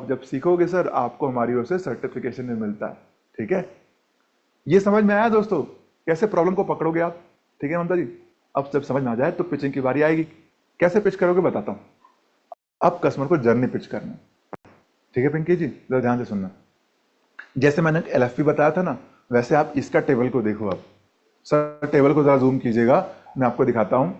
जब सीखोगे सर आपको हमारी ओर से सर्टिफिकेशन भी मिलता है। ठीक है, ये समझ में आया दोस्तों कैसे प्रॉब्लम को पकड़ोगे आप? ठीक है ममता जी, अब जब समझ में आ जाए तो पिचिंग की बारी आएगी। कैसे पिच करोगे बताता हूं। अब कस्टमर को जर्नी पिच करना। ठीक है पिंकी जी, जरा ध्यान से सुनना। जैसे मैंने एलएफपी बताया था ना, वैसे आप इसका टेबल को देखो। आप सर टेबल को जरा जूम कीजिएगा, मैं आपको दिखाता हूं।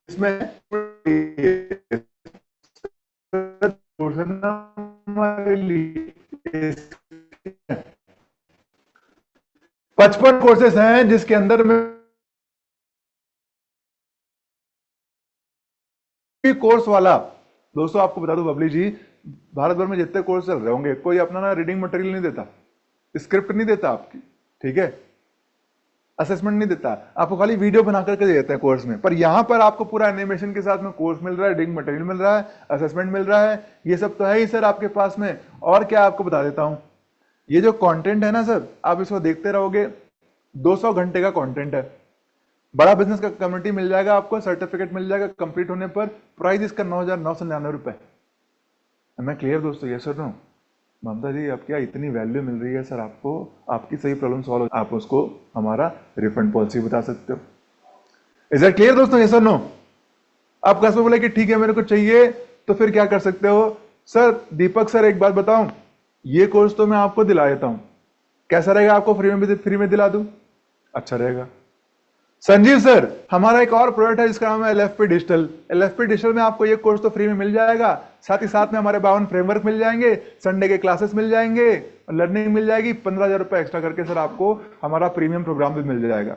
इसमें 55 कोर्सेस हैं जिसके अंदर में कोर्स वाला। दोस्तों आपको बता दूं बबली जी, भारत भर में जितने कोर्स चल रहे होंगे कोई अपना ना रीडिंग मटेरियल नहीं देता, स्क्रिप्ट नहीं देता आपकी। ठीक है, असेसमेंट नहीं देता, आपको खाली वीडियो बना करके दे देते हैं कोर्स में। पर यहां पर आपको पूरा एनिमेशन के साथ में कोर्स मिल रहा है, रीडिंग मटेरियल मिल रहा है, असेसमेंट मिल रहा है, ये सब तो है ही सर आपके पास में। और क्या आपको बता देता हूं, ये जो कंटेंट है ना सर, आप इसको देखते रहोगे, 200 घंटे का कंटेंट है। बड़ा बिजनेस का कम्युनिटी मिल जाएगा आपको, सर्टिफिकेट मिल जाएगा कंप्लीट होने पर। प्राइस इसका 9,999 रुपए। मैं क्लियर दोस्तों? ये सर नो ममता जी, अब क्या इतनी वैल्यू मिल रही है सर आपको, आपकी सही प्रॉब्लम सॉल्व, आप उसको हमारा रिफंड पॉलिसी बता सकते हो। इज दैट क्लियर दोस्तों? ये सर नो? आप कस्टमर बोले कि ठीक है मेरे को चाहिए, तो फिर क्या कर सकते हो? सर दीपक सर एक बात बताऊं, ये कोर्स तो मैं आपको दिला देता हूं, कैसा रहेगा? आपको फ्री में दिला दूं? अच्छा रहेगा। संजीव सर, हमारा एक और प्रोडक्ट है जिसका नाम है एलएफपी डिजिटल। एलएफपी डिजिटल में आपको ये कोर्स तो फ्री में मिल जाएगा, साथ ही साथ में हमारे 52 फ्रेमवर्क मिल जाएंगे, संडे के क्लासेस मिल जाएंगे, लर्निंग मिल जाएगी। 15,000 रुपए एक्स्ट्रा करके सर आपको हमारा प्रीमियम प्रोग्राम भी मिल जाएगा।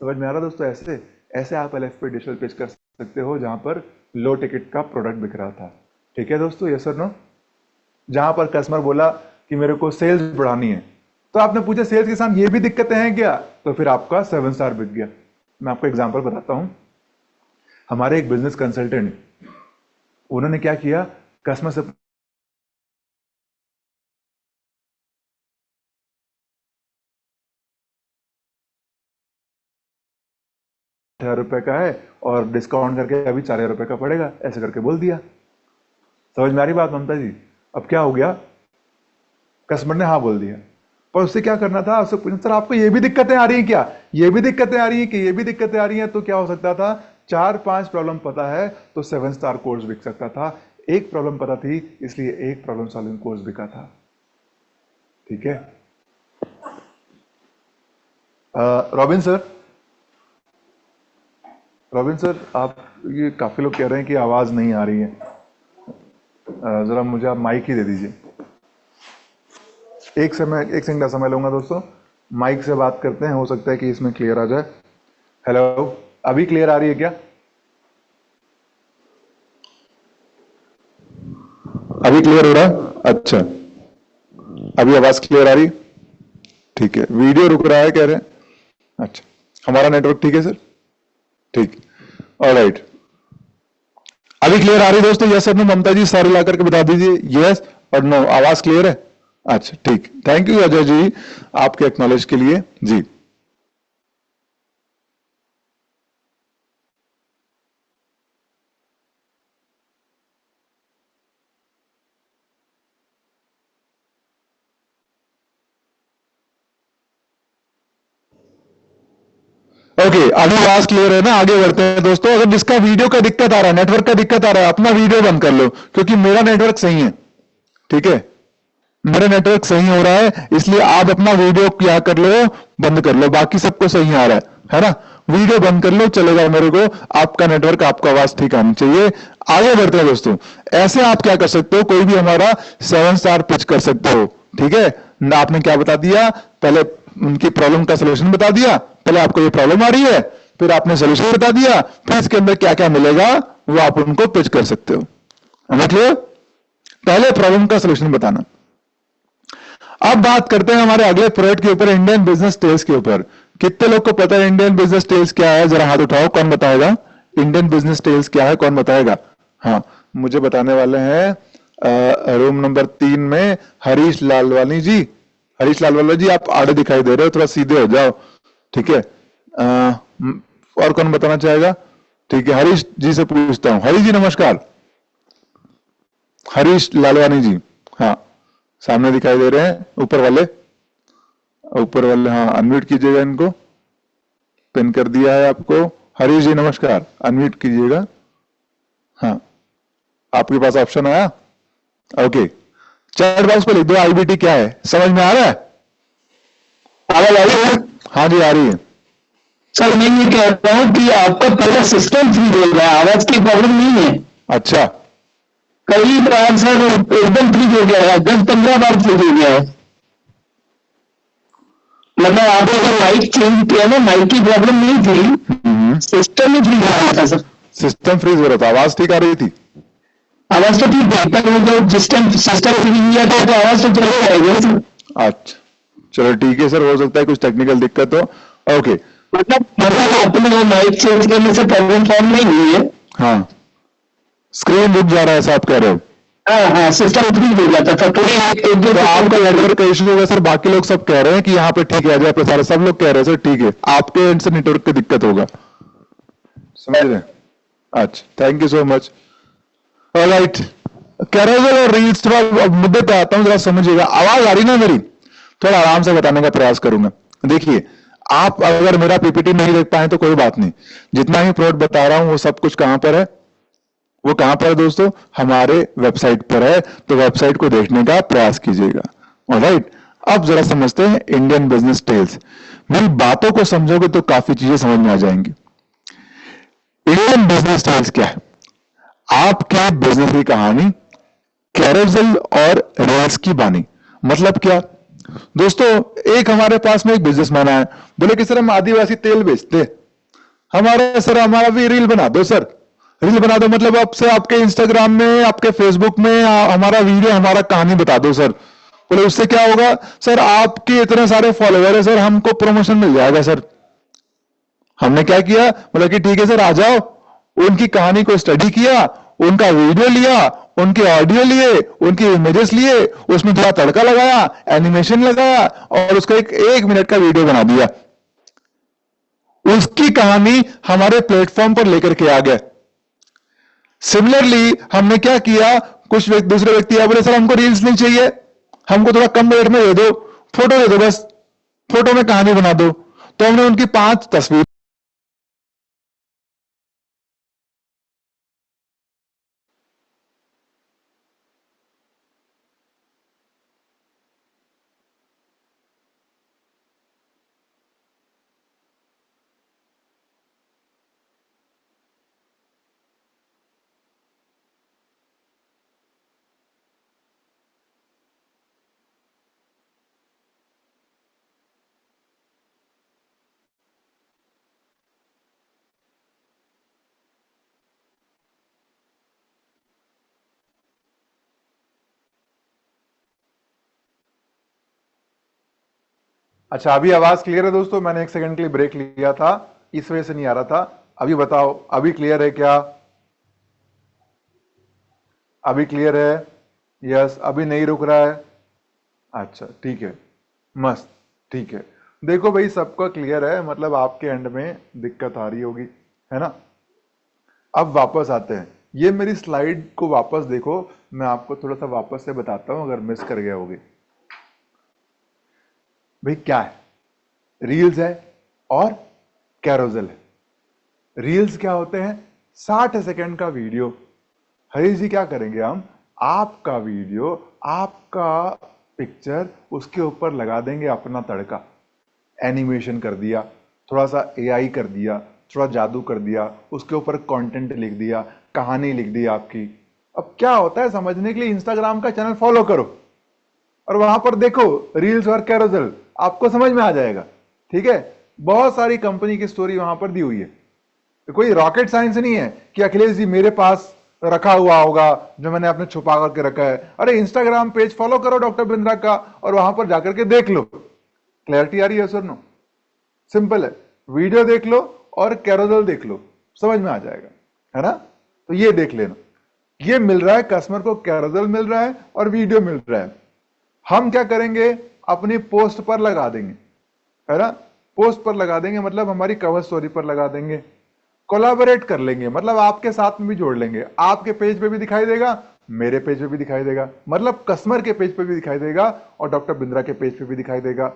समझ में आ रहा दोस्तों? ऐसे ऐसे आप एलएफपी डिजिटल पेज कर सकते हो जहां पर लो टिकट का प्रोडक्ट बिक रहा था। ठीक है दोस्तों, ये सर नो? जहां पर कस्टमर बोला कि मेरे को सेल्स बढ़ानी है, तो आपने पूछा सेल्स के साथ ये भी दिक्कतें हैं क्या, तो फिर आपका 7 स्टार बिक गया। मैं आपको एग्जांपल बताता हूं। हमारे एक बिजनेस कंसल्टेंट, उन्होंने क्या किया, कस्टमर से ₹8,000 का है और डिस्काउंट करके अभी ₹4,000 का पड़ेगा, ऐसे करके बोल दिया। समझ में आ रही बात ममता जी? अब क्या हो गया, कस्टमर ने हाँ बोल दिया, पर उससे क्या करना था, उससे पूछना सर आपको ये भी दिक्कतें आ रही हैं क्या, ये भी दिक्कतें आ रही हैं कि ये भी दिक्कतें आ रही हैं? तो क्या हो सकता था, 4-5 प्रॉब्लम पता है तो 7 स्टार कोर्स बिक सकता था। एक प्रॉब्लम पता थी इसलिए एक प्रॉब्लम सॉल्विंग कोर्स बिका था। ठीक है रॉबिन सर, रॉबिन सर आप, ये काफी लोग कह रहे हैं कि आवाज नहीं आ रही है, जरा मुझे आप माइक ही दे दीजिए। एक सेकंड का समय लूंगा दोस्तों, माइक से बात करते हैं, हो सकता है कि इसमें क्लियर आ जाए। हेलो, अभी क्लियर आ रही है क्या? अभी क्लियर हो रहा है? अच्छा, अभी आवाज क्लियर आ रही? ठीक है, वीडियो रुक रहा है कह रहे हैं। अच्छा, हमारा नेटवर्क ठीक है सर? ठीक, ऑलराइट। अभी क्लियर आ रही दोस्तों? यस और नो? ममता जी सारे ला करके बता दीजिए यस और नो, आवाज क्लियर है? अच्छा ठीक, थैंक यू अजय जी आपके एक्नॉलेज के लिए जी। ओके, अभी आवाज क्लियर है ना? आगे बढ़ते हैं दोस्तों। अगर जिसका वीडियो का दिक्कत आ रहा है, नेटवर्क का दिक्कत आ रहा है, अपना वीडियो बंद कर लो, क्योंकि मेरा नेटवर्क सही है। ठीक है, मेरा नेटवर्क सही हो रहा है, इसलिए आप अपना वीडियो क्या कर लो, बंद कर लो। बाकी सबको सही आ रहा है ना? वीडियो बंद कर लो, चलेगा मेरे को। आपका नेटवर्क, आपका आवाज ठीक आनी चाहिए। आगे बढ़ते हैं दोस्तों। ऐसे आप क्या कर सकते हो, कोई भी हमारा 7 स्टार पिच कर सकते हो। ठीक है ना? आपने क्या बता दिया, पहले उनकी प्रॉब्लम का सोल्यूशन बता दिया, पहले आपको ये प्रॉब्लम आ रही है, फिर आपने सोल्यूशन बता दिया, फिर इसके अंदर क्या क्या मिलेगा वो आप उनको पिच कर सकते हो। मतलब पहले प्रॉब्लम का सोल्यूशन बताना। अब बात करते हैं हमारे अगले प्रोडक्ट के ऊपर, इंडियन बिजनेस टेल्स के ऊपर। कितने लोग को पता है इंडियन बिजनेस टेल्स क्या है? जरा हाथ उठाओ, कौन बताएगा इंडियन बिजनेस टेल्स क्या है, कौन बताएगा? हाँ, मुझे बताने वाले हैं रूम नंबर 3 में हरीश लालवानी जी। हरीश लालवानी जी, आप आड़े दिखाई दे रहे हो, थोड़ा सीधे हो जाओ, ठीक है। और कौन बताना चाहेगा? ठीक है, हरीश जी से पूछता हूँ। हरीश जी नमस्कार। हरीश लालवानी जी, हाँ, सामने दिखाई दे रहे हैं, ऊपर वाले, ऊपर वाले, हाँ, अनम्यूट कीजिएगा इनको, पिन कर दिया है आपको। हरीश जी नमस्कार, अनम्यूट कीजिएगा। हाँ, आपके पास ऑप्शन आया, ओके। चैट बॉक्स पे लिख दो आईबीटी क्या है, समझ में आ रहा है? आवाज आ रही है? हाँ जी, आ रही है। सर मैं ये कह रहा हूँ कि आपका पहला सिस्टम फ्री हो गया, आवाज की प्रॉब्लम नहीं है। अच्छा, कई बार सर एकदम फ्री हो गया है, 10-15 बार फ्री हो गया है। मतलब आपने अगर माइक चेंज किया ना, माइक की प्रॉब्लम नहीं थी, सिस्टम ही फ्री हो रहा था सर। सिस्टम फ्रीज हो रहा था, आवाज ठीक आ रही थी? आवाज तो ठीक है, पर वो जो जिस टाइम सिस्टम फ्री किया था तो आवाज तो चले जाएगी सर। अच्छा, चलो ठीक है सर, हो सकता है कुछ टेक्निकल दिक्कत हो। ओके, मतलब अपने माइक चेंज करने से प्रॉब्लम सॉल्व नहीं हुई है। हाँ, स्क्रीन रुक जा रहा है ऐसा आप कह रहे हो? हाँ हाँ, सिस्टम फ्री हो जाता था थोड़ी एक दो। तो आपका नेटवर्क का इशू होगा सर, बाकी लोग सब कह रहे हैं कि यहाँ पे ठीक है, जय प्रसाद सब लोग कह रहे हैं सर ठीक है, आपके एंड से नेटवर्क की दिक्कत होगा, समझ रहे हैं? अच्छा, thank you so much. Alright, carousel और रील्स, थोड़ा मुद्दे पे आता हूं, जरा समझिएगा। आवाज आ रही ना मेरी? थोड़ा आराम से बताने का प्रयास करूंगा। देखिए, आप अगर मेरा पीपीटी नहीं देख पाए तो कोई बात नहीं, जितना ही प्रोडक्ट बता रहा हूं वो सब कुछ कहां पर है? वो कहां पर है दोस्तों? हमारे वेबसाइट पर है, तो वेबसाइट को देखने का प्रयास कीजिएगा। ऑलराइट, अब जरा समझते हैं इंडियन बिजनेस टेल्स। मेरी बातों को समझोगे तो काफी चीजें समझ में आ जाएंगी। इंडियन बिजनेस टेल्स क्या है? आपके बिजनेस की कहानी, कैरोसेल और रील्स की बानी। मतलब क्या दोस्तों? एक हमारे पास में एक बिजनेसमैन आया, बोले कि सर हम आदिवासी तेल बेचते, हमारे सर हमारा भी रील बना दो सर। रील बना दो मतलब आपसे आपके इंस्टाग्राम में, आपके फेसबुक में हमारा वीडियो, हमारा कहानी बता दो सर। बोले उससे क्या होगा? सर आपके इतने सारे फॉलोअर है सर, हमको प्रमोशन मिल जाएगा सर। हमने क्या किया, बोला कि ठीक है सर आ जाओ। उनकी कहानी को स्टडी किया, उनका वीडियो लिया, उनके ऑडियो लिए, उनकी इमेजेस लिए, उसमें थोड़ा तड़का लगाया, एनिमेशन लगाया और उसका एक मिनट का वीडियो बना दिया। उसकी कहानी हमारे प्लेटफॉर्म पर लेकर के आ गए। सिमिलरली हमने क्या किया, कुछ दूसरे व्यक्ति आए, बोले सर हमको रील्स नहीं चाहिए, हमको थोड़ा कम बजट में दे दो, फोटो दे दो बस, फोटो में कहानी बना दो। तो हमने उनकी 5 तस्वीर, अच्छा अभी आवाज क्लियर है दोस्तों? मैंने 1 सेकंड के लिए ब्रेक लिया था, इस वजह से नहीं आ रहा था। अभी बताओ, अभी क्लियर है क्या? अभी क्लियर है? यस, अभी नहीं रुक रहा है? अच्छा ठीक है, मस्त, ठीक है। देखो भाई, सबका क्लियर है, मतलब आपके एंड में दिक्कत आ रही होगी, है ना? अब वापस आते हैं, ये मेरी स्लाइड को वापस देखो, मैं आपको थोड़ा सा वापस से बताता हूं अगर मिस कर गया होगी। भाई क्या है? रील्स है और कैरोसेल है। रील्स क्या होते हैं? 60 सेकंड का वीडियो। हरीश जी क्या करेंगे हम, आपका वीडियो, आपका पिक्चर, उसके ऊपर लगा देंगे अपना तड़का, एनिमेशन कर दिया, थोड़ा सा एआई कर दिया, थोड़ा जादू कर दिया, उसके ऊपर कंटेंट लिख दिया, कहानी लिख दी आपकी। अब क्या होता है, समझने के लिए इंस्टाग्राम का चैनल फॉलो करो और वहां पर देखो रील्स और कैरोसेल, आपको समझ में आ जाएगा। ठीक है, बहुत सारी कंपनी की स्टोरी वहां पर दी हुई है। तो कोई रॉकेट साइंस नहीं है कि अखिलेश जी मेरे पास रखा हुआ होगा जो मैंने अपने छुपा करके रखा है। अरे इंस्टाग्राम पेज फॉलो करो डॉक्टर बिंद्रा का और वहां पर जाकर के देख लो। क्लैरिटी आ रही है सर? नो, सिंपल है, वीडियो देख लो और कैरोसेल देख लो, समझ में आ जाएगा, है ना। तो ये देख लेना, ये मिल रहा है कस्टमर को, कैरोसेल मिल रहा है और वीडियो मिल रहा है। हम क्या करेंगे, अपनी पोस्ट पर लगा देंगे, है ना। पोस्ट पर लगा देंगे मतलब हमारी कवर स्टोरी पर लगा देंगे। कोलैबोरेट कर लेंगे मतलब आपके साथ में भी जोड़ लेंगे, आपके पेज पे भी दिखाई देगा, मेरे पेज पे भी दिखाई देगा, मतलब कस्टमर के पेज पे भी दिखाई देगा और डॉक्टर बिंद्रा के पेज पे भी दिखाई देगा।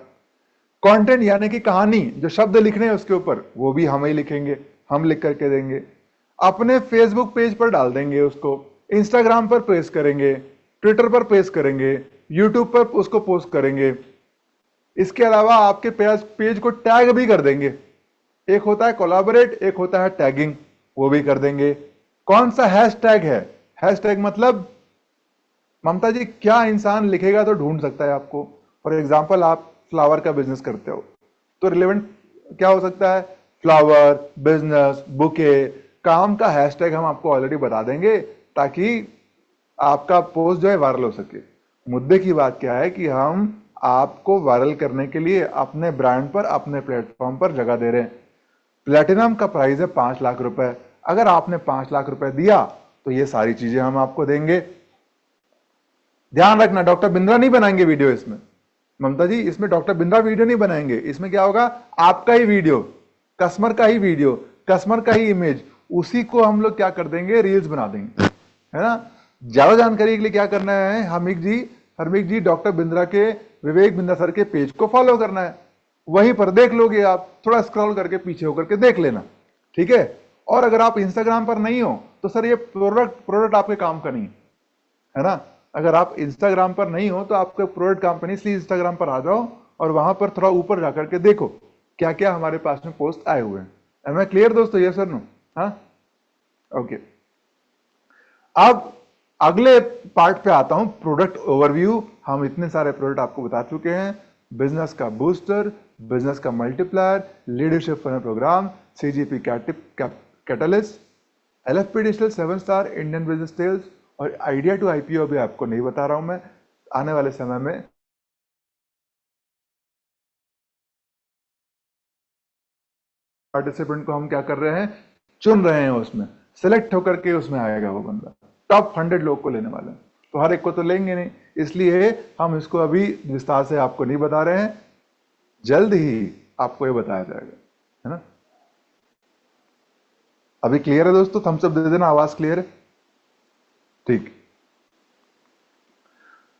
कंटेंट यानी कि कहानी, जो शब्द लिखने हैं उसके ऊपर, वो भी हम ही लिखेंगे, हम लिख करके देंगे। अपने फेसबुक पेज पर डाल देंगे उसको, इंस्टाग्राम पर पेस्ट करेंगे, ट्विटर पर पेस्ट करेंगे, यूट्यूब पर उसको पोस्ट करेंगे। इसके अलावा आपके पेज को टैग भी कर देंगे। एक होता है कोलैबोरेट, एक होता है टैगिंग, वो भी कर देंगे। कौन सा हैशटैग है, हैशटैग मतलब ममता जी क्या इंसान लिखेगा तो ढूंढ सकता है आपको। फॉर एग्जाम्पल आप फ्लावर का बिजनेस करते हो तो रिलेवेंट क्या हो सकता है, फ्लावर, बिजनेस, बुके, काम का हैशटैग हम आपको ऑलरेडी बता देंगे ताकि आपका पोस्ट जो है वायरल हो सके। मुद्दे की बात क्या है कि हम आपको वायरल करने के लिए अपने ब्रांड पर, अपने प्लेटफॉर्म पर जगह दे रहे हैं। प्लेटिनम का प्राइस है 5 लाख रुपए। अगर आपने 5 लाख रुपए दिया तो ये सारी चीजें हम आपको देंगे। ध्यान रखना, डॉक्टर बिंद्रा नहीं बनाएंगे वीडियो इसमें, ममता जी इसमें डॉक्टर बिंद्रा वीडियो नहीं बनाएंगे। इसमें क्या होगा, आपका ही वीडियो, कस्टमर का ही वीडियो, कस्टमर का ही इमेज, उसी को हम लोग क्या कर देंगे, रील्स बना देंगे, है ना। ज्यादा जानकारी के लिए क्या करना है, हरमिक जी डॉक्टर बिंद्रा के, विवेक बिंद्रा सर के पेज को फॉलो करना है, वहीं पर देख लोगे आप, थोड़ा स्क्रॉल करके पीछे होकर के देख लेना, ठीक है। और अगर आप इंस्टाग्राम पर नहीं हो तो सर ये प्रोडक्ट आपके काम का नहीं है ना। अगर आप इंस्टाग्राम पर नहीं हो तो आपका प्रोडक्ट काम का नहीं, इसलिए इंस्टाग्राम पर आ जाओ और वहां पर थोड़ा ऊपर जाकर के देखो क्या क्या हमारे पास में पोस्ट आए हुए हैं। एम आई क्लियर दोस्तों, ये सर नो, हाँ ओके। अब अगले पार्ट पे आता हूं, प्रोडक्ट ओवरव्यू। हम इतने सारे प्रोडक्ट आपको बता चुके हैं, बिजनेस का बूस्टर, बिजनेस का multiplier, leadership funnel program, CGP catalyst, LFP digital 7 star, Indian business sales और आइडिया टू आईपीओ भी आपको नहीं बता रहा हूं मैं, आने वाले समय में पार्टिसिपेंट को हम क्या कर रहे हैं, चुन रहे हैं, उसमें सिलेक्ट होकर के उसमें आएगा वो बंदा। टॉप 100 लोग को लेने वाले हैं, तो हर एक को तो लेंगे नहीं, इसलिए हम इसको अभी विस्तार से आपको नहीं बता रहे हैं, जल्द ही आपको ये बताया जाएगा, है ना। अभी क्लियर है दोस्तों, थम्स अप दे देना, आवाज क्लियर है, ठीक।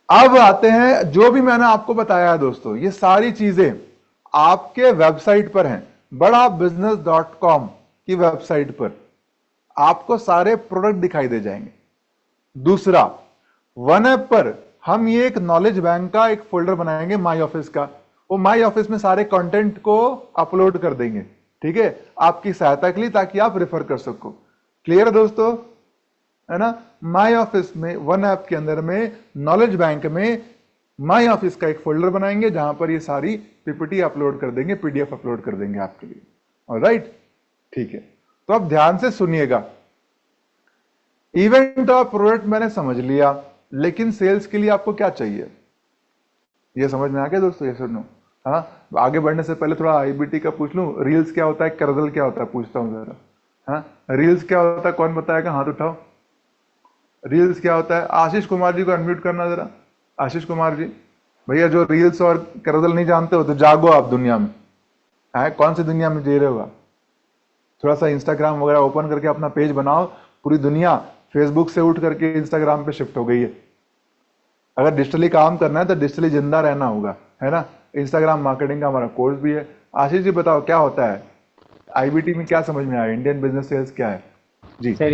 अब आते हैं, जो भी मैंने आपको बताया है दोस्तों, ये सारी चीजें आपके वेबसाइट पर हैं, badabusiness.com की वेबसाइट पर आपको सारे प्रोडक्ट दिखाई दे जाएंगे। दूसरा, वन ऐप पर हम ये एक नॉलेज बैंक का एक फोल्डर बनाएंगे माई ऑफिस का, वो माई ऑफिस में सारे कंटेंट को अपलोड कर देंगे, ठीक है, आपकी सहायता के लिए, ताकि आप रेफर कर सको। क्लियर है दोस्तों, है ना। माई ऑफिस में, वन ऐप के अंदर में, नॉलेज बैंक में माई ऑफिस का एक फोल्डर बनाएंगे जहां पर ये सारी पीपीटी अपलोड कर देंगे, पीडीएफ अपलोड कर देंगे आपके लिए, ऑलराइट, ठीक है। तो अब ध्यान से सुनिएगा, इवेंट और प्रोडक्ट मैंने समझ लिया, लेकिन सेल्स के लिए आपको क्या चाहिए, ये समझ में आ गया दोस्तों, ये सुनो। हाँ, आगे बढ़ने से पहले थोड़ा आईबीटी का पूछ लूं, रील्स क्या होता है, कैरोसेल क्या होता है, पूछता हूं जरा। हाँ, रील्स क्या होता है, कौन बताएगा, हाथ उठाओ। रील्स क्या होता है, आशीष कुमार जी को अनम्यूट करना जरा, आशीष कुमार जी। भैया जो रील्स और कैरोसेल नहीं जानते हो तो जागो आप दुनिया में, है कौन सी दुनिया में जी रहे हो आप। थोड़ा सा इंस्टाग्राम वगैरह ओपन करके अपना पेज बनाओ, पूरी दुनिया फेसबुक से उठ करके इंस्टाग्राम पे शिफ्ट हो गई है। अगर डिजिटली काम करना है तो डिजिटली जिंदा रहना होगा, है ना। इंस्टाग्राम मार्केटिंग का हमारा कोर्स भी है। आशीष जी बताओ क्या होता है, आईबीटी में क्या समझ में आया, इंडियन बिजनेस सेल्स क्या है जी। सर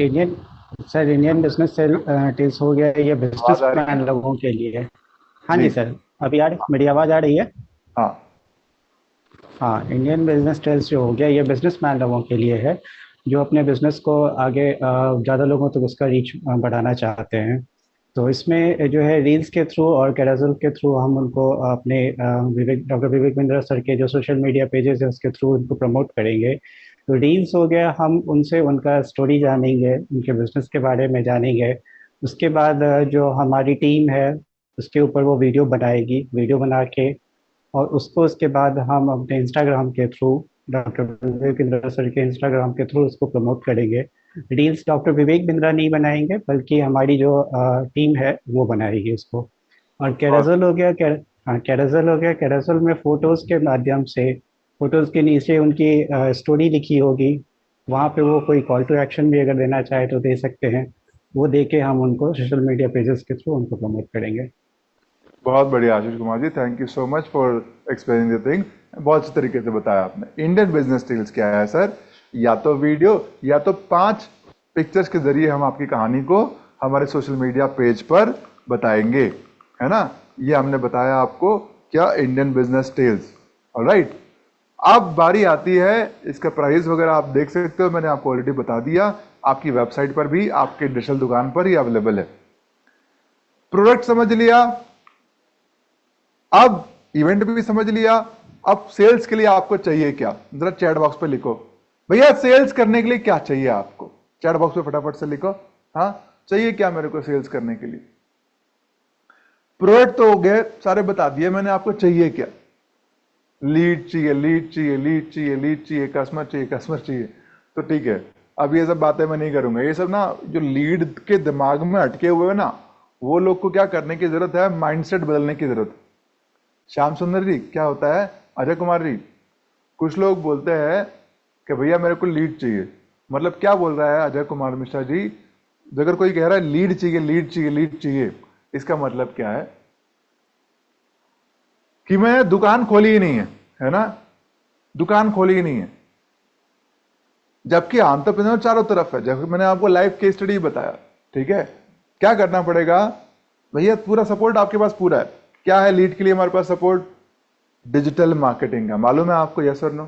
इंडियन बिजनेस सेल्स हो गया, ये बिजनेस आवाज आ रही मैन है लोगों के लिए है। हाँ जी। जी सर, अभी मेरी आवाज़ आ रही है। हाँ हाँ, इंडियन बिजनेस सेल्स जो हो गया, ये बिजनेस मैन लोगों के लिए है, जो अपने बिजनेस को आगे ज़्यादा लोगों तक उसका रीच बढ़ाना चाहते हैं। तो इसमें जो है रील्स के थ्रू और कैरोसेल के थ्रू हम उनको अपने डॉक्टर विवेक बिंद्रा सर के जो सोशल मीडिया पेजेस है उसके थ्रू उनको प्रमोट करेंगे। तो रील्स हो गया, हम उनसे उनका स्टोरी जानेंगे, उनके बिजनेस के बारे में जानेंगे। उसके बाद जो हमारी टीम है उसके ऊपर वो वीडियो बनाएगी, वीडियो बना के और उसको उसके बाद हम अपने इंस्टाग्राम के through doctor Vivek Bindra sir के इंस्टाग्राम के थ्रू उसको प्रमोट करेंगे। रील्स डॉक्टर विवेक बिंद्रा नहीं बनाएंगे, बल्कि हमारी जो टीम है वो बनाएगी उसको। और बहुत कैराजल हो गया, हाँ कैराजल हो गया। कैराजल में फोटोज के माध्यम से, फोटोज के नीचे उनकी स्टोरी लिखी होगी, वहाँ पे वो कोई कॉल टू एक्शन भी अगर देना चाहे तो दे सकते हैं। वो दे के हम उनको सोशल मीडिया पेजेस के थ्रू उनको प्रमोट करेंगे। बहुत बढ़िया Ashish Kumar ji, thank you so much for explaining the thing. बहुत अच्छे तरीके से बताया आपने। इंडियन बिजनेस टील्स क्या है सर? या तो वीडियो या तो 5 पिक्चर्स के जरिए हम आपकी कहानी को हमारे सोशल मीडिया पेज पर बताएंगे, है ना? ये हमने बताया आपको क्या, इंडियन बिजनेस टील्स। ऑलराइट, अब बारी आती है इसका प्राइस वगैरह आप देख सकते हो, मैंने आपको ऑलरेडी बता दिया। आपकी वेबसाइट पर भी, आपके डिजिटल दुकान पर ही अवेलेबल है। प्रोडक्ट समझ लिया, अब इवेंट भी समझ लिया। अब सेल्स के लिए आपको चाहिए क्या? जरा चैट बॉक्स पे लिखो भैया, सेल्स करने के लिए क्या चाहिए आपको? चैट बॉक्स पे फटाफट से लिखो। हाँ, चाहिए क्या मेरे को सेल्स करने के लिए? प्रोडक्ट तो हो गए सारे, बता दिए मैंने आपको चाहिए क्या। लीड चाहिए, लीड चाहिए, लीड चाहिए, लीड चाहिए, कस्टमर चाहिए, कस्टमर चाहिए। तो ठीक है, अब ये सब बातें मैं नहीं करूंगा। ये सब ना जो लीड के दिमाग में अटके हुए हैं ना, वो लोग को क्या करने की जरूरत है? माइंडसेट बदलने की जरूरत है। श्याम सुंदर जी, क्या होता है? अजय कुमार जी, कुछ लोग बोलते हैं कि भैया मेरे को लीड चाहिए। मतलब क्या बोल रहा है अजय कुमार मिश्रा जी? अगर कोई कह रहा है लीड चाहिए, लीड चाहिए, लीड चाहिए, इसका मतलब क्या है? कि मैं दुकान खोली ही नहीं है ना? दुकान खोली ही नहीं है, जबकि एंटरप्रेन्योर चारों तरफ है। जब मैंने आपको लाइव केस स्टडी बताया, ठीक है, क्या करना पड़ेगा भैया? पूरा सपोर्ट आपके पास पूरा है। क्या है लीड के लिए हमारे पास सपोर्ट? डिजिटल मार्केटिंग का। मालूम है आपको? यस और नो?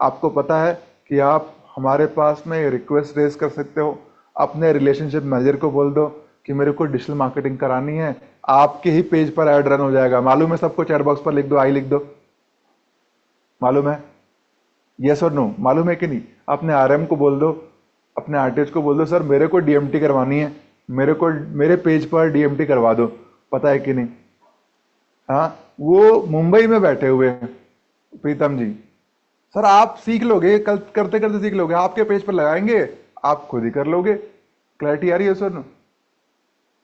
आपको पता है कि आप हमारे पास में रिक्वेस्ट रेज कर सकते हो, अपने रिलेशनशिप मैनेजर को बोल दो कि मेरे को डिजिटल मार्केटिंग करानी है, आपके ही पेज पर ऐड रन हो जाएगा। मालूम है सबको? चैट बॉक्स पर लिख दो, आई लिख दो। मालूम है? यस और नो? मालूम है कि नहीं? अपने आरएम को बोल दो, अपने आरटीएच को बोल दो, सर मेरे को डीएमटी करवानी है, मेरे को मेरे पेज पर डीएमटी करवा दो। पता है कि नहीं? हाँ, वो मुंबई में बैठे हुए हैं प्रीतम जी। सर आप सीख लोगे, कल करते करते सीख लोगे, आपके पेज पर लगाएंगे, आप खुद ही कर लोगे। क्लैरिटी आ रही है सर?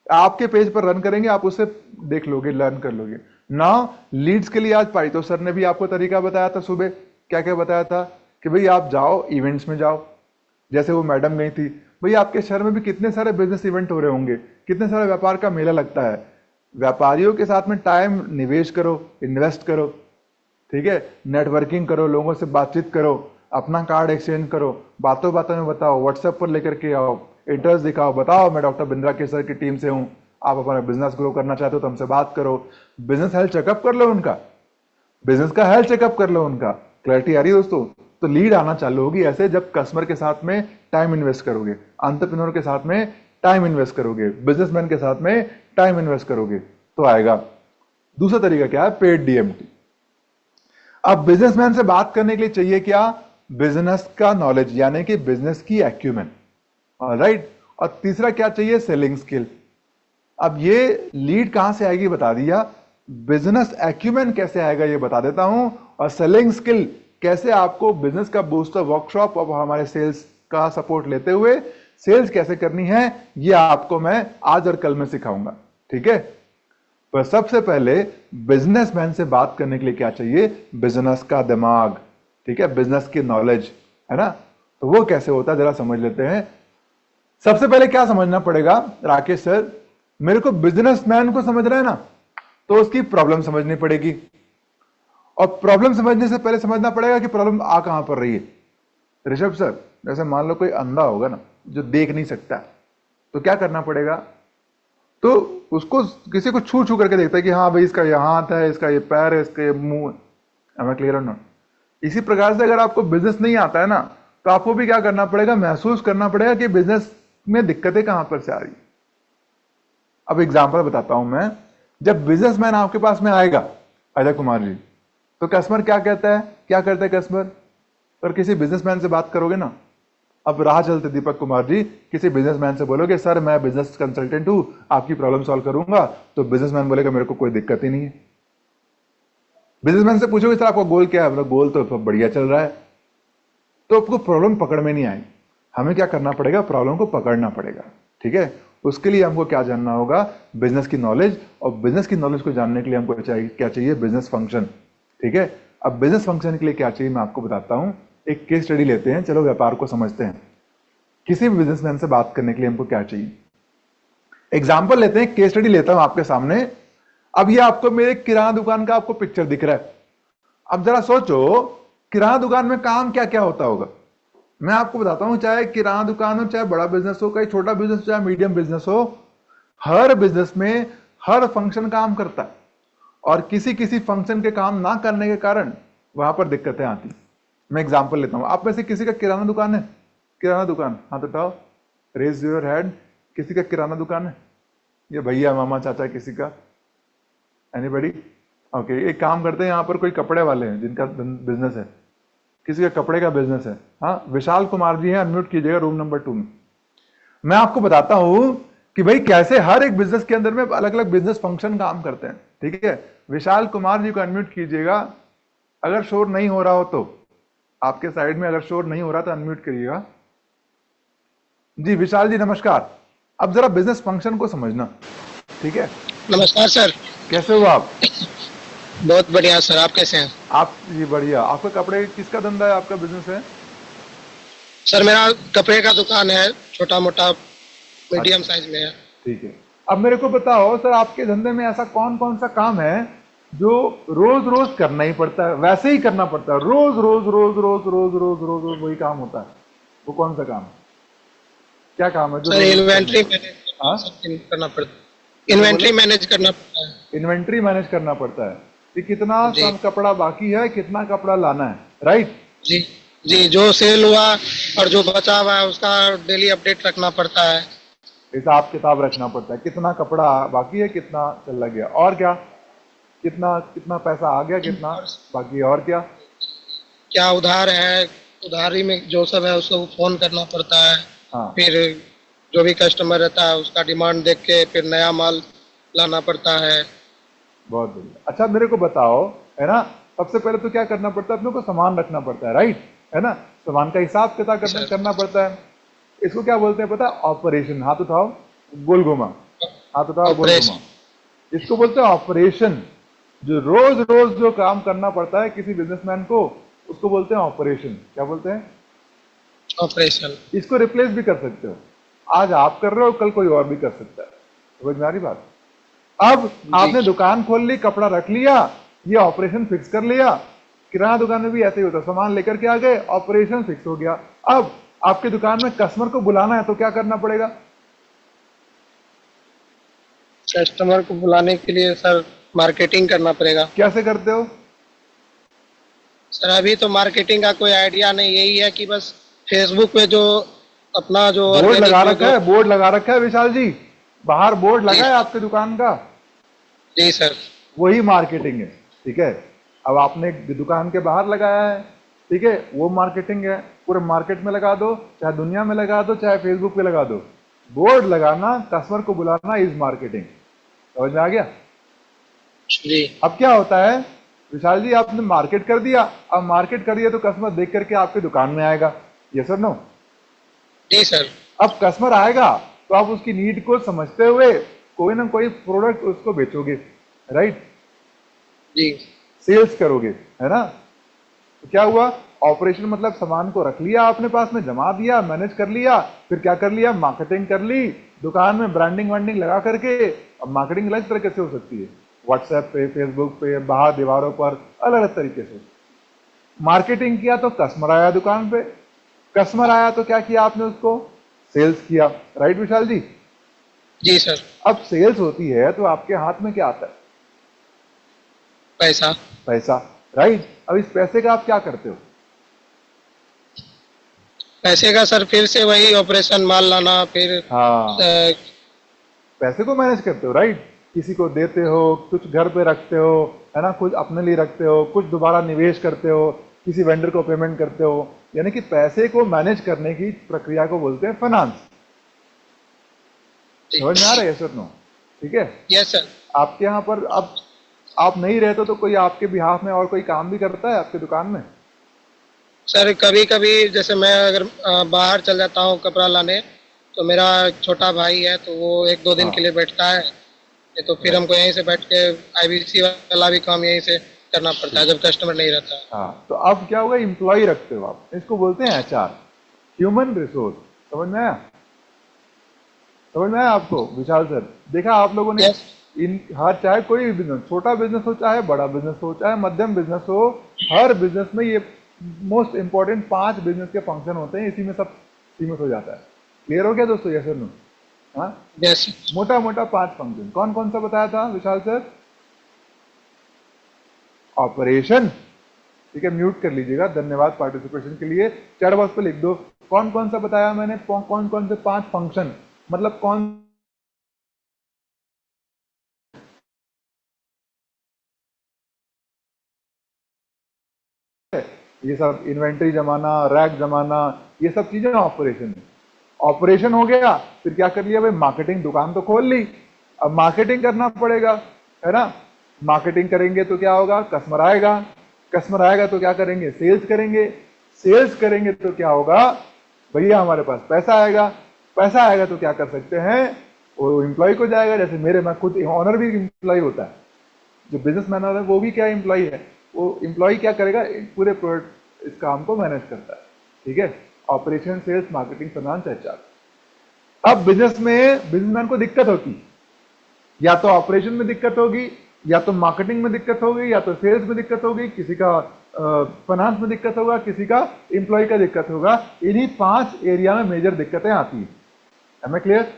आपके पेज पर रन करेंगे, आप उससे देख लोगे, लर्न कर लोगे ना। लीड्स के लिए आज पाइतो सर ने भी आपको तरीका बताया था सुबह। क्या क्या बताया था? कि भाई आप जाओ इवेंट्स में जाओ, जैसे वो मैडम गई थी। भाई आपके शहर में भी कितने सारे बिजनेस इवेंट हो रहे होंगे, कितने सारे व्यापार का मेला लगता है। व्यापारियों के साथ में टाइम निवेश करो, इन्वेस्ट करो, ठीक है, नेटवर्किंग करो, लोगों से बातचीत करो, अपना कार्ड एक्सचेंज करो, बातों बातों में बताओ, व्हाट्सएप पर लेकर के आओ, इंटरेस्ट दिखाओ, बताओ मैं डॉक्टर बिंद्रा के सर की टीम से हूं, आप अपना बिजनेस ग्रो करना चाहते हो तो हमसे बात करो। बिजनेस हेल्थ चेकअप कर लो उनका, बिजनेस का हेल्थ चेकअप कर लो उनका। क्लैरिटी आ रही है दोस्तों? तो लीड आना चालू होगी ऐसे, जब कस्टमर के साथ में टाइम इन्वेस्ट करोगे, एंटरप्रेन्योर के साथ में टाइम इन्वेस्ट करोगे, बिजनेसमैन के साथ में टाइम इन्वेस्ट करोगे तो आएगा। दूसरा तरीका क्या है? Paid DMT. अब बिजनेसमैन से बात करने के लिए चाहिए क्या? बिजनेस का नॉलेज, यानी कि बिजनेस की एक्यूमेन। ऑलराइट, और तीसरा क्या चाहिए? Selling skill. अब ये लीड कहां से आएगी बता दिया, बिजनेस एक्यूमेन कैसे आएगा ये बता देता हूं, और सेलिंग स्किल कैसे आपको बिजनेस का बूस्टर वर्कशॉप और हमारे सेल्स का सपोर्ट लेते हुए सेल्स कैसे करनी है, ये आपको मैं आज और कल में सिखाऊंगा। ठीक है, पर सबसे पहले बिजनेसमैन से बात करने के लिए क्या चाहिए? बिजनेस का दिमाग, ठीक है, बिजनेस की नॉलेज, है ना? तो वो कैसे होता है जरा समझ लेते हैं। सबसे पहले क्या समझना पड़ेगा राकेश सर? मेरे को बिजनेसमैन को समझना है ना, तो उसकी प्रॉब्लम समझनी पड़ेगी, और प्रॉब्लम समझने से पहले समझना पड़ेगा कि प्रॉब्लम आ कहां पर रही है। ऋषभ सर, जैसे मान लो कोई अंधा होगा ना, जो देख नहीं सकता, तो क्या करना पड़ेगा? तो उसको किसी को छू छू करके देखता है कि हाँ भाई इसका ये हाथ है, इसका ये पैर है, इसका ये मुंह है। Am I clear or not? इसी प्रकार से अगर आपको बिजनेस नहीं आता है ना, तो आपको भी क्या करना पड़ेगा? महसूस करना पड़ेगा कि बिजनेस में दिक्कतें कहां पर से आ रही। अब एग्जांपल बताता हूं मैं। जब बिजनेसमैन आपके पास में आएगा अजय कुमार जी, तो कस्टमर क्या कहता है, क्या करता है कस्टमर? और किसी बिजनेसमैन से बात करोगे ना, अब राह चलते दीपक कुमार जी किसी बिजनेसमैन से बोलोगे सर मैं बिजनेस कंसल्टेंट हूं, आपकी प्रॉब्लम सॉल्व करूंगा, तो बिजनेसमैन बोलेगा मेरे को कोई दिक्कत ही नहीं है। बिजनेसमैन से पूछोगे सर आपका गोल क्या है, बोला गोल तो बढ़िया चल रहा है, तो आपको प्रॉब्लम पकड़ में नहीं आएगी। हमें क्या करना पड़ेगा, प्रॉब्लम को पकड़ना पड़ेगा, ठीक है। उसके लिए हमको क्या जानना होगा, बिजनेस की नॉलेज, और बिजनेस की नॉलेज को जानने के लिए हमको क्या चाहिए, बिजनेस फंक्शन, ठीक है। अब बिजनेस फंक्शन के लिए क्या चाहिए मैं आपको बताता हूं। एक केस स्टडी लेते हैं, चलो व्यापार को समझते हैं। किसी भी बिजनेसमैन से बात करने के लिए हमको क्या चाहिए, एग्जाम्पल लेते हैं, केस स्टडी लेता हूं आपके सामने। अब ये आपको मेरे किराना दुकान का आपको पिक्चर दिख रहा है। अब जरा सोचो किराना दुकान में काम क्या क्या होता होगा। मैं आपको बताता हूं, चाहे किराना दुकान हो, चाहे बड़ा बिजनेस हो, चाहे छोटा बिजनेस हो, चाहे मीडियम बिजनेस हो, हर बिजनेस में हर फंक्शन काम करता है, और किसी किसी फंक्शन के काम ना करने के कारण वहां पर दिक्कतें आती। मैं एग्जांपल लेता हूं, आप में से किसी का किराना दुकान है, किराना दुकान, हाथ उठाओ, रेज योर हैंड। किसी का किराना दुकान है, ये भैया मामा चाचा किसी का, एनीबॉडी? ओके, एक काम करते हैं, यहां पर कोई कपड़े वाले हैं जिनका बिजनेस है, किसी का कपड़े का बिजनेस है, हाँ, विशाल कुमार जी हैं, अनम्यूट कीजिएगा रूम नंबर 2 में। मैं आपको बताता हूं कि भाई कैसे हर एक बिजनेस के अंदर में अलग अलग बिजनेस फंक्शन काम करते हैं, ठीक है। विशाल कुमार जी को अनम्यूट कीजिएगा, अगर शोर नहीं हो रहा हो तो, आपके साइड में अगर शोर नहीं हो रहा तो अनम्यूट करिएगा। जी विशाल जी नमस्कार। अब जरा बिजनेस फंक्शन को समझना, ठीक है। नमस्कार सर। कैसे हो आप? बहुत बढ़िया सर, आप कैसे हैं? आप जी बढ़िया। आपका कपड़े किसका धंधा है, आपका बिजनेस है? सर मेरा कपड़े का दुकान है, छोटा मोटा मीडियम साइज में है। ठीक है। अब मेरे को बताओ सर, आपके धंधे में ऐसा कौन कौन सा काम है जो रोज रोज करना ही पड़ता है, वैसे ही करना पड़ता है, रोज रोज रोज रोज रोज रोज रोज रोज वही काम होता है, वो कौन सा काम है, क्या काम है जो सर इन्वेंट्री मैनेज हाँ? करना पड़ता है। इन्वेंट्री मैनेज करना पड़ता है। इन्वेंट्री मैनेज करना पड़ता है कि कितना कम कपड़ा बाकी है, कितना कपड़ा लाना है, राइट? जी जी, जो सेल हुआ और जो बचा हुआ है उसका डेली अपडेट रखना पड़ता है, हिसाब किताब रखना पड़ता है, कितना कपड़ा बाकी है, कितना चला गया, और क्या, कितना कितना पैसा आ गया, कितना बाकी है, और क्या क्या उधार है, उधारी में जो सब है उसको फोन करना पड़ता है। हाँ। फिर जो भी कस्टमर रहता है उसका डिमांड देख के फिर नया माल लाना पड़ता है। बहुत बढ़िया। अच्छा मेरे को बताओ, है ना, सबसे पहले तो क्या करना पड़ता है, अपने को सामान रखना पड़ता है, राइट, है ना, सामान का हिसाब किताब करना पड़ता है। इसको क्या बोलते हैं पता है? ऑपरेशन। हाथ उठाओ, गोल घुमा, हाथ उठाओ, गोल घुमा। इसको बोलते हैं ऑपरेशन। जो रोज रोज जो काम करना पड़ता है किसी बिजनेसमैन को, उसको बोलते हैं ऑपरेशन। क्या बोलते हैं? ऑपरेशन। इसको रिप्लेस भी कर सकते हो, आज आप कर रहे हो, कल कोई और भी कर सकता है। समझ में आ रही बात? अब आपने दुकान खोल ली, कपड़ा रख लिया, ये ऑपरेशन फिक्स कर लिया। किराना दुकान में भी ऐसे ही होता है, सामान लेकर के आ गए, ऑपरेशन फिक्स हो गया। अब आपके दुकान में कस्टमर को बुलाना है तो क्या करना पड़ेगा? कस्टमर को बुलाने के लिए सर मार्केटिंग करना पड़ेगा। कैसे करते हो? सर अभी तो मार्केटिंग का कोई आइडिया नहीं, यही है कि बस फेसबुक पे जो अपना जो बोर्ड लगा रखा है, बोर्ड लगा रखा है विशाल जी, बाहर बोर्ड लगा है आपके दुकान का। जी सर। वही मार्केटिंग है, ठीक है। अब आपने दुकान के बाहर लगाया है, ठीक है, वो मार्केटिंग है। पूरे मार्केट में लगा दो, चाहे दुनिया में लगा दो, चाहे फेसबुक पे लगा दो, बोर्ड लगाना, कस्टमर को बुलाना इज मार्केटिंग। समझ में आ गया? जी। अब क्या होता है विशाल जी, आपने मार्केट कर दिया, अब मार्केट कर दिया तो कस्टमर देख करके आपके दुकान में आएगा, यस और नो? जी सर। अब कस्टमर आएगा तो आप उसकी नीड को समझते हुए कोई ना कोई प्रोडक्ट उसको बेचोगे, राइट? जी। सेल्स करोगे, है ना? तो क्या हुआ? ऑपरेशन मतलब सामान को रख लिया आपने पास में, जमा दिया, मैनेज कर लिया, फिर क्या कर लिया? मार्केटिंग कर ली, दुकान में ब्रांडिंग वांडिंग लगा करके। अब मार्केटिंग अलग तरीके से हो सकती है, व्हाट्सएप पे, फेसबुक पे, बाहर दीवारों पर, अलग अलग तरीके से मार्केटिंग किया। तो कस्टमर आया दुकान पे, कस्टमर आया तो क्या किया आपने? उसको सेल्स किया, राइट विशाल जी? जी सर। अब सेल्स होती है तो आपके हाथ में क्या आता है? पैसा। पैसा, राइट। अब इस पैसे का आप क्या करते हो? पैसे का सर फिर से वही ऑपरेशन, माल लाना, फिर हाँ, पैसे को मैनेज करते हो, राइट। किसी को देते हो, कुछ घर पे रखते हो, है ना, कुछ अपने लिए रखते हो, कुछ दोबारा निवेश करते हो, किसी वेंडर को पेमेंट करते हो। यानी कि पैसे को मैनेज करने की प्रक्रिया को बोलते हैं फाइनेंस। समझ में आ रहा है सर? नो, ठीक है। Yes sir. आपके यहाँ पर अब आप नहीं रहते तो कोई आपके बिहाफ में और कोई काम भी करता है आपकी दुकान में? सर कभी कभी जैसे मैं अगर बाहर चल जाता हूँ कपड़ा लाने, तो मेरा छोटा भाई है तो वो 1-2 दिन हाँ। के लिए बैठता है, ये तो फिर हमको यहीं से बैठ के आईबीसी वाला भी काम यहीं से करना पड़ता है जब कस्टमर नहीं रहता है। हाँ, तो अब क्या होगा, इम्प्लॉय रखते हो आप, इसको बोलते हैं एचआर, ह्यूमन रिसोर्स। समझ में आया? समझ में आया आपको विशाल सर? देखा आप लोगों ने, यस। इन हर, चाहे कोई भी बिजनेस, छोटा बिजनेस हो चाहे बड़ा बिजनेस हो चाहे मध्यम बिजनेस हो, हर बिजनेस में ये मोस्ट इंपॉर्टेंट 5 बिजनेस के फंक्शन होते हैं, इसी में सब सीमित हो जाता है। क्लियर हो गया दोस्तों? यस और नो? हाँ, यस। मोटा मोटा 5 फंक्शन कौन कौन सा बताया था विशाल सर? ऑपरेशन, ठीक है, म्यूट कर लीजिएगा, धन्यवाद पार्टिसिपेशन के लिए। चैट बॉक्स पे लिख दो कौन कौन सा बताया मैंने, कौन कौन से 5 फंक्शन, मतलब कौन, ये सब इन्वेंट्री जमाना, रैक जमाना, ये सब चीजें ऑपरेशन है। ऑपरेशन हो गया, फिर क्या कर लिया भाई, मार्केटिंग, दुकान तो खोल ली, अब मार्केटिंग करना पड़ेगा, है ना? मार्केटिंग करेंगे तो क्या होगा, कस्टमर आएगा, कस्टमर आएगा तो क्या करेंगे, सेल्स करेंगे, सेल्स करेंगे तो क्या होगा भैया, हमारे पास पैसा आएगा, पैसा आएगा तो क्या कर सकते हैं, वो एम्प्लॉय को जाएगा। जैसे मेरे, मैं खुद ऑनर भी एम्प्लॉय होता है, जो बिजनेसमैन होता है वो भी क्या एम्प्लॉय है, वो एम्प्लॉय क्या करेगा, पूरे प्रोडक्ट इस काम को मैनेज करता है, ठीक है? Operation, sales, marketing, finance, HR. अब बिजनेस में बिजनेसमैन को दिक्कत होती, या तो ऑपरेशन में दिक्कत होगी, या तो मार्केटिंग में दिक्कत होगी, या तो सेल्स में दिक्कत होगी, किसी का फाइनेंस में दिक्कत होगा, किसी का एम्प्लॉय का दिक्कत होगा। इन्हीं 5 एरिया में मेजर दिक्कतें आती है। Am I clear?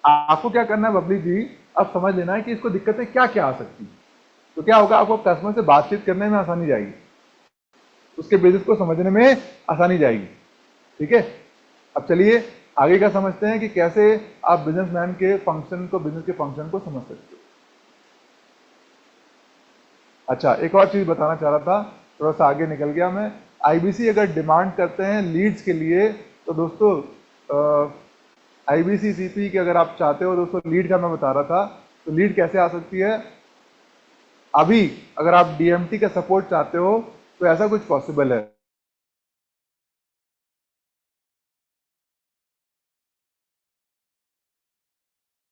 आपको क्या करना है बबली जी, अब समझ लेना है कि इसको दिक्कतें क्या क्या आ सकती है। तो क्या होगा, आपको कस्टमर से बातचीत करने में आसानी जाएगी, उसके बिजनेस को समझने में आसानी जाएगी, ठीक है? अब चलिए आगे का समझते हैं कि कैसे आप बिजनेसमैन के फंक्शन को, बिजनेस के फंक्शन को समझ सकते हो। अच्छा, एक और चीज बताना चाह रहा था, थोड़ा सा आगे निकल गया मैं। आईबीसी अगर डिमांड करते हैं लीड्स के लिए, तो दोस्तों आईबीसी सीपी के अगर आप चाहते हो दोस्तों, लीड का मैं बता रहा था, तो लीड कैसे आ सकती है। अभी अगर आप डीएमटी का सपोर्ट चाहते हो तो ऐसा कुछ पॉसिबल है।